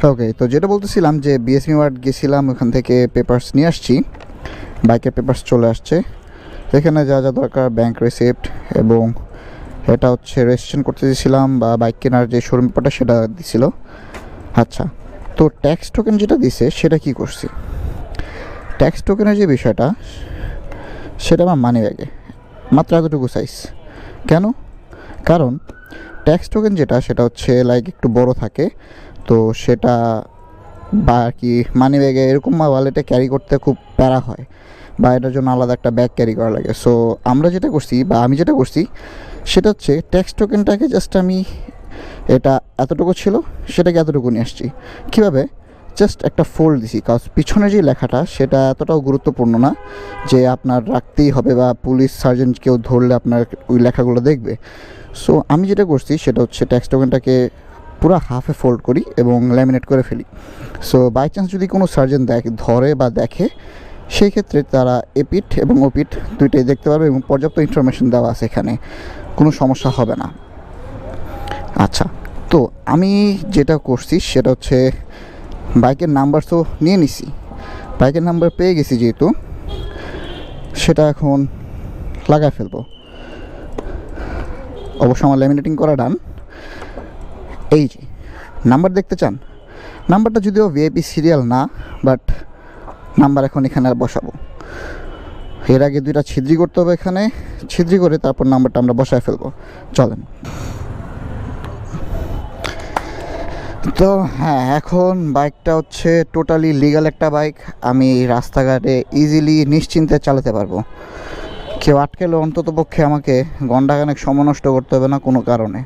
ওকে, তো যেটা বলতেছিলাম যে বিএসপি মার্ট গেছিলাম, ওখান থেকে পেপারস নিয়ে আসছি, বাইকের পেপারস চলে আসছে। এখানে যা যা দরকার ব্যাংক রিসিপ্ট, এবং এটা হচ্ছে রেজিস্ট্রেশন করতে দিয়েছিলাম বা বাইক কেনার যে শোরুম পেপারটা সেটা দিছিল। আচ্ছা, তো ট্যাক্স টোকেন যেটা দিছে সেটা কি করছি, ট্যাক্স টোকেনের যে বিষয়টা সেটা আমার মানি ব্যাগে মাত্র এতটুকু সাইজ। কেন? কারণ ট্যাক্স টোকেন যেটা সেটা হচ্ছে লাইক একটু বড় থাকে, তো সেটা বা আর কি মানি ব্যাগে এরকম ওয়ালেটে ক্যারি করতে খুব প্যারা হয়, বা এটার জন্য আলাদা একটা ব্যাগ ক্যারি করা লাগে। সো আমরা যেটা করছি বা আমি যেটা করছি সেটা হচ্ছে ট্যাক্স টোকেনটাকে জাস্ট আমি, এটা এতটুকু ছিল সেটাকে এতটুকু নিয়ে আসছি। কীভাবে? জাস্ট একটা ফোল্ড দিছি, কারণ পিছনে যে লেখাটা সেটা এতটাও গুরুত্বপূর্ণ না যে আপনার রাখতেই হবে বা পুলিশ সার্জেন্ট কেউ ধরলে আপনার ওই লেখাগুলো দেখবে। সো আমি যেটা করছি সেটা হচ্ছে ট্যাক্স টোকেনটাকে পুরো হাফে ফোল্ড করি এবং ল্যামিনেট করে ফেলি। সো বাই চান্স যদি কোনো সার্জেন্ট ধরে বা দেখে, সেই ক্ষেত্রে তারা এপিট এবং ওপিট দুইটাই দেখতে পারবে এবং পর্যাপ্ত ইনফরমেশন দেওয়া আছে, এখানে কোনো সমস্যা হবে না। আচ্ছা, তো আমি যেটা করছি সেটা হচ্ছে বাইকের নাম্বার তো নিয়ে নিছি, বাইকের নাম্বার পেয়ে গেছি যেহেতু, সেটা এখন লাগায় ফেলবো। অবশ্য আমার ল্যামিনেটিং করা ডান। এই যে নাম্বার দেখতে চান, নাম্বারটা যদিও ভিআইপি সিরিয়াল না, বাট নাম্বার এখন এখানে আর বসাবো। এর আগে দুইটা ছিদ্রি করতে হবে, এখানে ছিদ্রি করে তারপর নাম্বারটা আমরা বসায় ফেলবো। চলেন। তো হ্যাঁ, এখন বাইকটা হচ্ছে টোটালি লিগ্যাল একটা বাইক, আমি রাস্তাঘাটে ইজিলি নিশ্চিন্তে চালাতে পারবো। কেউ আটকেলে অন্তত পক্ষে আমাকে ঘণ্টাখানেক সময় নষ্ট করতে হবে না কোনো কারণে।